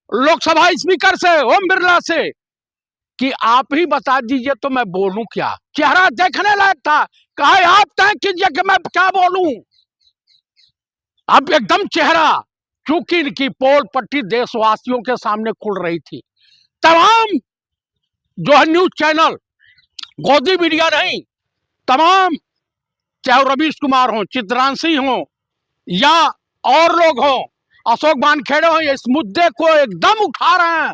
Lok Sabha speaker से, ओम बिरला से, कि आप ही बता दीजिए तो मैं बोलूं क्या। चेहरा देखने लायक था, कहा आप तय कीजिए कि मैं क्या बोलूं। अब एकदम चेहरा, चूंकि इनकी पोल पट्टी देशवासियों के सामने खुल रही थी, तमाम जो है न्यूज चैनल, गोदी मीडिया नहीं, तमाम, चाहे रवीश कुमार हो, चित्रांशी हो, या और लोग हो, अशोक वानखेड़े हो, इस मुद्दे को एकदम उठा रहे हैं।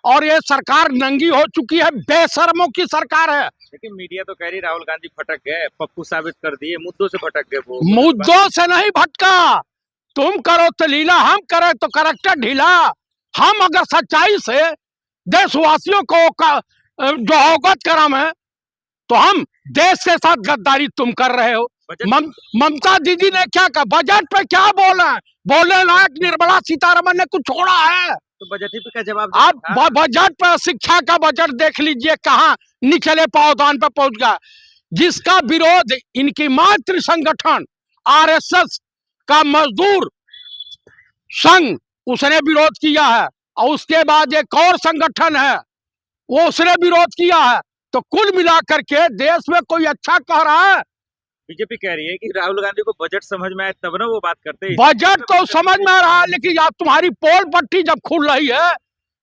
और ये सरकार नंगी हो चुकी है, बेशर्मों की सरकार है। लेकिन मीडिया तो कह रही राहुल गांधी भटक गए, पप्पू साबित कर दिए, मुद्दों से भटक गए। वो मुद्दों से नहीं भटका, तुम करो तो लीला, हम करें तो करैक्टर ढीला। हम अगर सच्चाई से देशवासियों को जो अवगत कराम है, तो हम देश के साथ गद्दारी तुम कर रहे हो। ममता दीदी ने क्या कहा, बजट पे क्या बोला, बोलने लायक निर्मला सीतारमण ने कुछ छोड़ा है? तो बजट ही का जवाब आप बजट पर, शिक्षा का बजट देख लीजिए कहां निचले पावदान पर पहुंच गया, जिसका विरोध इनकी मातृ संगठन आरएसएस का मजदूर संघ, उसने विरोध किया है। और उसके बाद एक और संगठन है, वो उसने विरोध किया है। तो कुल मिलाकर के देश में कोई अच्छा कह रहा है? बीजेपी कह रही है कि राहुल गांधी को बजट समझ में आए तब ना वो बात करते हैं। बजट तो समझ में आ रहा है, लेकिन आप तुम्हारी पोल पट्टी जब खुल रही है,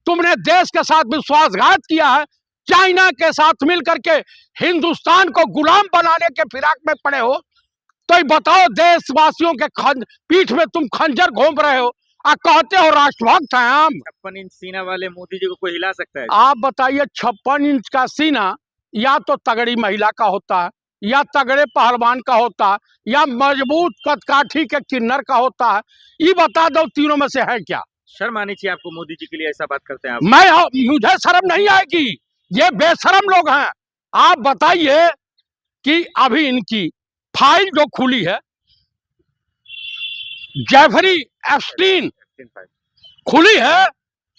तुमने देश के साथ विश्वासघात किया है, चाइना के साथ मिलकर के हिंदुस्तान को गुलाम बनाने के फिराक में पड़े हो, तो बताओ देशवासियों के पीठ में तुम खंजर घोंप रहे हो, कहते हो राष्ट्रभक्त हैं हम। 56 इंच सीना वाले मोदी जी को कोई हिला सकता है? आप बताइए, 56 इंच का सीना या तो तगड़ी महिला का होता है, या तगड़े पहलवान का होता है, या मजबूत कदकाठी के किन्नर का होता है। ये बता दो, तीनों में से है क्या? शर्म आनी चाहिए आपको, मोदी जी के लिए ऐसा बात करते हैं आप। मुझे शर्म नहीं आएगी, ये बेशरम लोग हैं। आप बताइए कि अभी इनकी फाइल जो खुली है, जेफरी एप्स्टीन खुली है,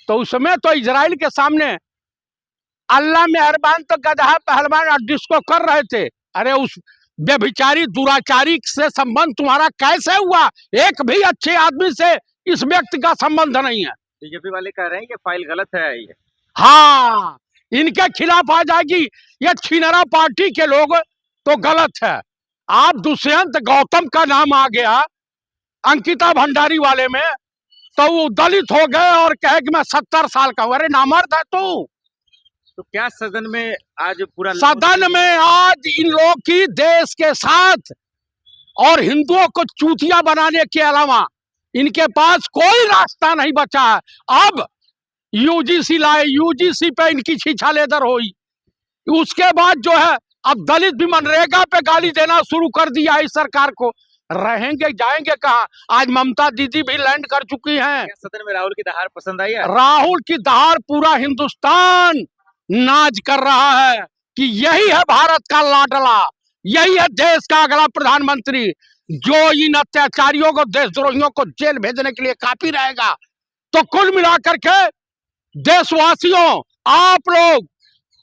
तो उसमें तो इजराइल के सामने अल्लाह मेहरबान तो गधा पहलवान डिस्को कर रहे थे। अरे उस व्यभिचारी दुराचारी से संबंध तुम्हारा कैसे हुआ? एक भी अच्छे आदमी से इस व्यक्ति का संबंध नहीं है। बीजेपी वाले कह रहे हैं कि फाइल गलत है ये। हाँ, इनके खिलाफ आ जाएगी, ये छिनरा पार्टी के लोग तो गलत है। आप दुष्यंत गौतम का नाम आ गया अंकिता भंडारी वाले में, तो वो दलित हो गए और कहे कि मैं 70 साल का हूं। अरे नामर्द है तू। तो क्या सदन में आज पूरा, सदन में आज इन लोग की देश के साथ और हिंदुओं को चूतिया बनाने के अलावा इनके पास कोई रास्ता नहीं बचा है। अब यूजीसी लाए, यूजीसी पे इनकी छीछा लेदर हुई, उसके बाद जो है अब दलित भी मनरेगा पे गाली देना शुरू कर दिया इस सरकार को। रहेंगे जाएंगे कहां? आज ममता दीदी भी लैंड कर चुकी हैं। सदन में राहुल की दहाड़ पसंद आई है? राहुल की दहाड़ पूरा हिंदुस्तान नाज कर रहा है कि यही है भारत का लाडला, यही है देश का अगला प्रधानमंत्री, जो इन अत्याचारियों को, देशद्रोहियों को जेल भेजने के लिए काफी रहेगा। तो कुल मिलाकर के देशवासियों, आप लोग,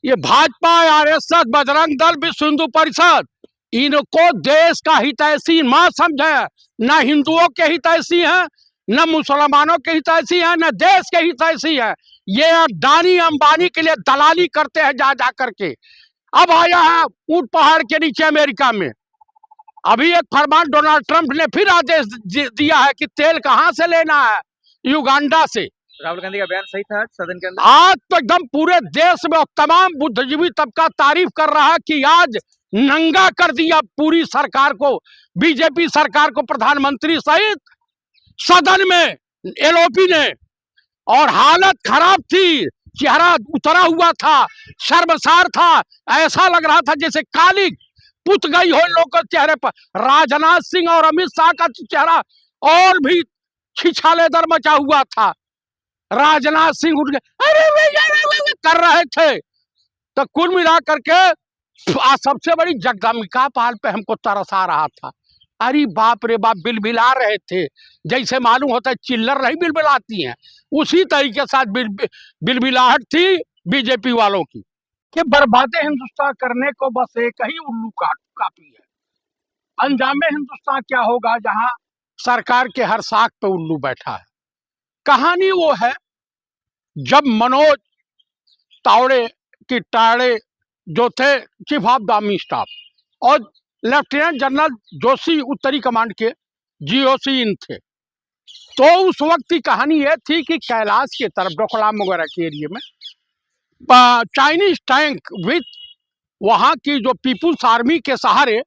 ये भाजपा, आरएसएस, बजरंग दल, विश्व हिंदू परिषद, इनको देश का हितैषी मत समझे। न हिंदुओं के हितैषी हैं, न मुसलमानों के हितैषी हैं, न देश के हितैषी हैं। ये अडानी अंबानी के लिए दलाली करते हैं जा जा करके। अब आया है ऊंट पहाड़ के नीचे अमेरिका में, अभी एक फरमान डोनाल्ड ट्रंप ने फिर आदेश दिया है कि तेल कहां से लेना है, युगांडा से। राहुल गांधी का बयान सही था सदन के अंदर? आज तो एकदम पूरे देश में तमाम बुद्धिजीवी तबका तारीफ कर रहा है कि आज नंगा कर दिया पूरी सरकार को, बीजेपी सरकार को, प्रधानमंत्री सहित सदन में एलओपी ने। और हालत खराब थी, चेहरा उतरा हुआ था, शर्मसार था, ऐसा लग रहा था जैसे काली पुत गई हो लोगों के चेहरे पर। राजनाथ सिंह और अमित शाह का चेहरा और भी छिछालेदर मचा हुआ था। राजनाथ सिंह उठ गए, अरे कर रहे थे। तो कुल मिला करके सबसे बड़ी जगदम्बिका पाल पे हमको तरसा रहा था। अरे बाप रे बाप, बिलबिला रहे थे, जैसे मालूम होता है चिल्लर नहीं बिलबिलाती हैं, उसी तरीके साथ बिलबिलाहट थी बीजेपी वालों की कि बर्बादे हिंदुस्तान करने को बस एक ही उल्लू काफी है। अंजामे हिंदुस्तान क्या होगा जहां सरकार के हर साख पे उल्लू बैठा है। कहानी वो है जब मनोज तावड़े की टाड़े जो थे chief of the army staff और लेफ्टिनेंट जनरल जोशी उत्तरी कमांड के जीओसी इन थे, तो उस वक्त की कहानी यह थी कि कैलाश की तरफ डोकलाम वगैरह के एरिया में चाइनीज टैंक विथ वहां की जो पीपुल्स आर्मी के सहारे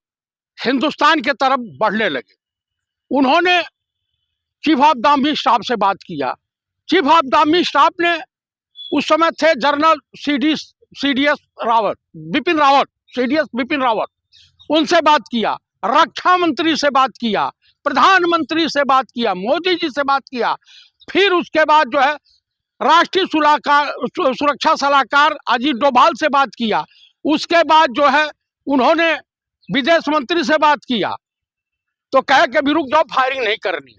हिंदुस्तान के तरफ बढ़ने लगे। उन्होंने chief of the army staff से बात किया। Chief of the army staff ने उस समय थे general CDS Rawat, Bipin Rawat, CDS Bipin Rawat, उनसे बात किया, रक्षा मंत्री से बात किया, प्रधानमंत्री से बात किया, मोदी जी से बात किया, फिर उसके बाद जो है राष्ट्रीय सुरक्षा सलाहकार अजीत डोभाल से बात किया, उसके बाद जो है उन्होंने विदेश मंत्री से बात किया, तो कहे कि भी रुक जाओ, फायरिंग नहीं करनी।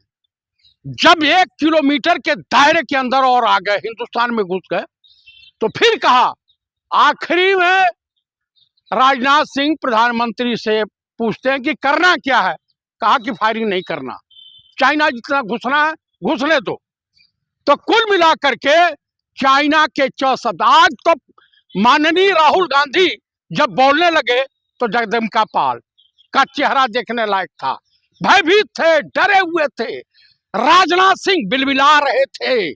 जब 1 किलोमीटर के दायरे के अंदर और आ गए, हिंदुस्तान में घुस गए, तो फिर कहा, आखिरी में राजनाथ सिंह प्रधानमंत्री से पूछते हैं कि करना क्या है, कहा कि फायरिंग नहीं करना, चाइना जितना घुसना है घुसने दो। तो कुल मिलाकर के चाइना के 6 शब्द, आज तो माननीय राहुल गांधी जब बोलने लगे तो जगदम्बिका पाल का चेहरा देखने लायक था, भयभीत थे, डरे हुए थे, राजनाथ सिंह बिलबिला रहे थे,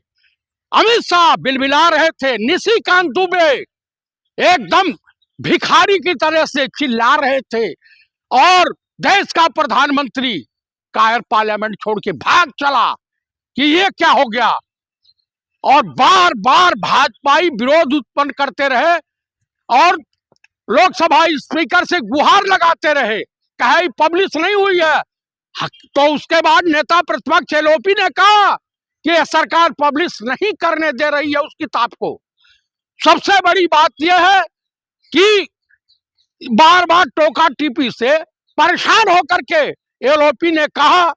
अमित शाह बिलबिला रहे थे, निशिकांत दुबे एकदम भिखारी की तरह से चिल्ला रहे थे, और देश का प्रधानमंत्री कायर पार्लियामेंट छोड़ के भाग चला कि ये क्या हो गया, और बार बार भाजपाई विरोध उत्पन्न करते रहे और लोकसभा स्पीकर से गुहार लगाते रहे, कहे पब्लिश नहीं हुई है। तो उसके बाद नेता प्रतिपक्ष एलओपी ने कहा कि सरकार पब्लिश नहीं करने दे रही है उस किताब को। सबसे बड़ी बात यह है कि बार बार टोका टीपी से परेशान होकर के एलओपी ने कहा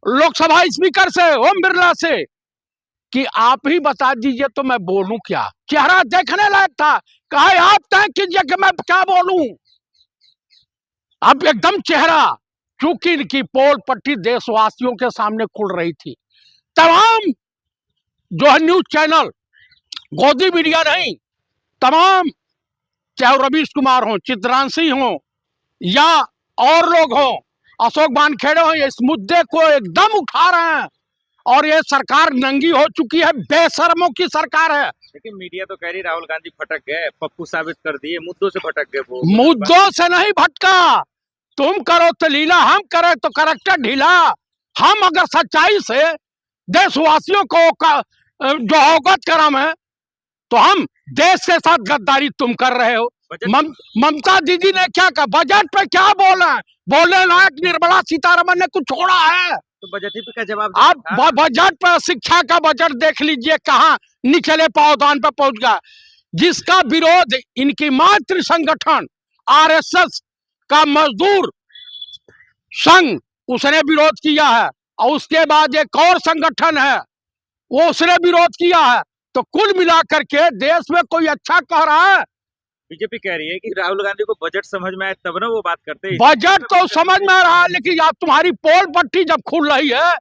लोकसभा स्पीकर से, ओम बिरला से, कि आप ही बता दीजिए तो मैं बोलूं क्या। चेहरा देखने लायक था, कहा आप तय कीजिए कि मैं क्या बोलूं। अब एकदम चेहरा, चूंकि इनकी पोल पट्टी देशवासियों के सामने खुल रही थी, तमाम जो है न्यूज चैनल, गोदी मीडिया नहीं, तमाम चाहे रवीश कुमार हो, चित्रांशी हो या और लोग हो, अशोक वानखेड़े हो, इस मुद्दे को एकदम उठा रहे हैं और ये सरकार नंगी हो चुकी है, बेशर्मों की सरकार है। लेकिन मीडिया तो कह रही राहुल गांधी भटक गए, पप्पू साबित कर दिए, मुद्दों से भटक गए। वो मुद्दों से नहीं भटका, तुम करो तो लीला, हम करें तो करैक्टर ढीला। हम अगर सच्चाई से देशवासियों को जो अवगत कराम है, तो हम देश के साथ गद्दारी तुम कर रहे हो। ममता दीदी ने क्या कहा, बजट पे क्या बोला, बोलने लायक निर्मला सीतारमण ने कुछ छोड़ा है? तो बजट ही का जवाब आप बजट पर, शिक्षा का बजट देख लीजिए कहाँ निचले पावदान पर पहुंच गया, जिसका विरोध इनकी मातृ संगठन आरएसएस का मजदूर संघ, उसने विरोध किया है, और उसके बाद एक और संगठन है वो उसने विरोध किया है। तो कुल मिलाकर के देश में कोई अच्छा कह रहा है? बीजेपी कह रही है कि राहुल गांधी को बजट समझ में आए तब ना वो बात करते हैं। बजट तो समझ में आ रहा है, लेकिन आप तुम्हारी पोल पट्टी जब खुल रही है,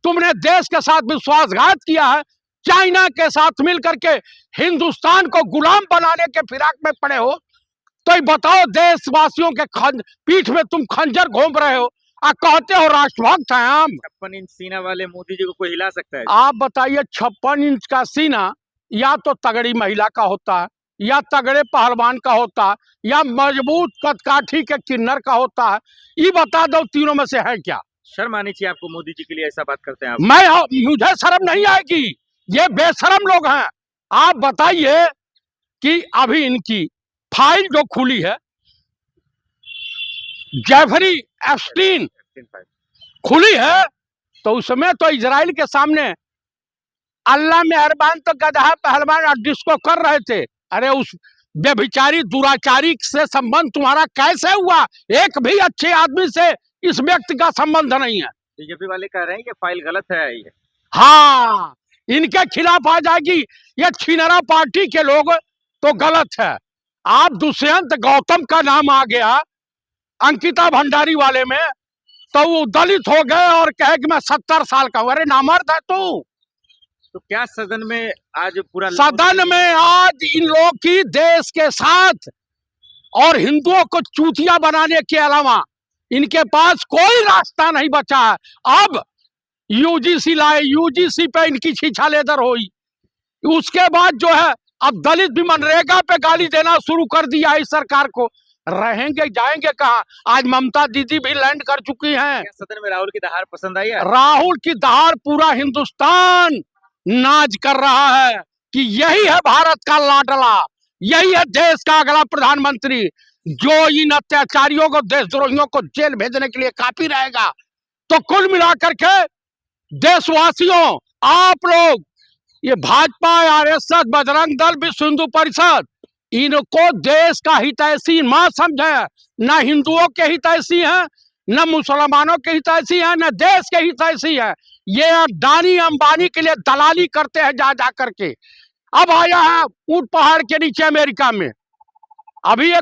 तुमने देश के साथ विश्वासघात किया है, चाइना के साथ मिलकर के हिंदुस्तान को गुलाम बनाने के फिराक में पड़े हो, तो ये बताओ देशवासियों के पीठ में तुम खंजर घोंप रहे हो और कहते हो राष्ट्रभक्त हैं हम। 56 इंच सीना वाले मोदी जी को कोई हिला सकता है? आप बताइए, 56 इंच का सीना या तो तगड़ी महिला का होता है, या तगड़े पहलवान का होता है, या मजबूत कदकाठी के किन्नर का होता है। ये बता दो, तीनों में से है क्या? शर्म आनी चाहिए आपको, मोदी जी के लिए ऐसा बात करते हैं आप। मुझे शर्म नहीं आएगी, ये बेशरम लोग हैं। आप बताइए कि अभी इनकी फाइल जो खुली है, जेफरी एप्स्टीन खुली है, तो उसमें तो इजराइल के सामने अल्लाह मेहरबान तो गधा पहलवान डिस्को कर रहे थे। अरे उस बेभिचारी दुराचारी से संबंध तुम्हारा कैसे हुआ? एक भी अच्छे आदमी से इस व्यक्ति का संबंध नहीं है। बीजेपी वाले कह रहे हैं कि फाइल गलत है ये। हाँ, इनके खिलाफ आ जाएगी, ये छिनरा पार्टी के लोग तो गलत है। आप दुष्यंत गौतम का नाम आ गया अंकिता भंडारी वाले में, तो वो दलित हो गए और कहे कि मैं 70 साल का हूं। अरे नामर्द है तू। तो क्या सदन में आज पूरा सदन में आज इन लोगों की देश के साथ और हिंदुओं को चूतिया बनाने के अलावा इनके पास कोई रास्ता नहीं बचा है। अब यूजीसी लाए, यूजीसी पे इनकी छीछा लेदर हुई। उसके बाद जो है अब दलित भी मनरेगा पे गाली देना शुरू कर दिया इस सरकार को। रहेंगे जाएंगे कहाँ? आज ममता दीदी भी लैंड कर चुकी हैं। क्या सदन में राहुल की दहाड़ पसंद आई है? राहुल की दहाड़ पूरा हिंदुस्तान नाज कर रहा है कि यही है भारत का लाडला, यही है देश का अगला प्रधानमंत्री, जो इन अत्याचारियों को, देशद्रोहियों को जेल भेजने के लिए काफी रहेगा। तो कुल मिलाकर के देशवासियों, आप लोग ये भाजपा, आरएसएस, बजरंग दल, विश्व हिंदू परिषद, इनको देश का हितैषी मत समझे। न हिंदुओं के हितैषी हैं, न मुसलमानों के हितैषी हैं, न देश के हितैषी हैं। ये अडानी अंबानी के लिए दलाली करते हैं जा जा करके। अब आया है ऊंट पहाड़ के नीचे अमेरिका में, अभी एक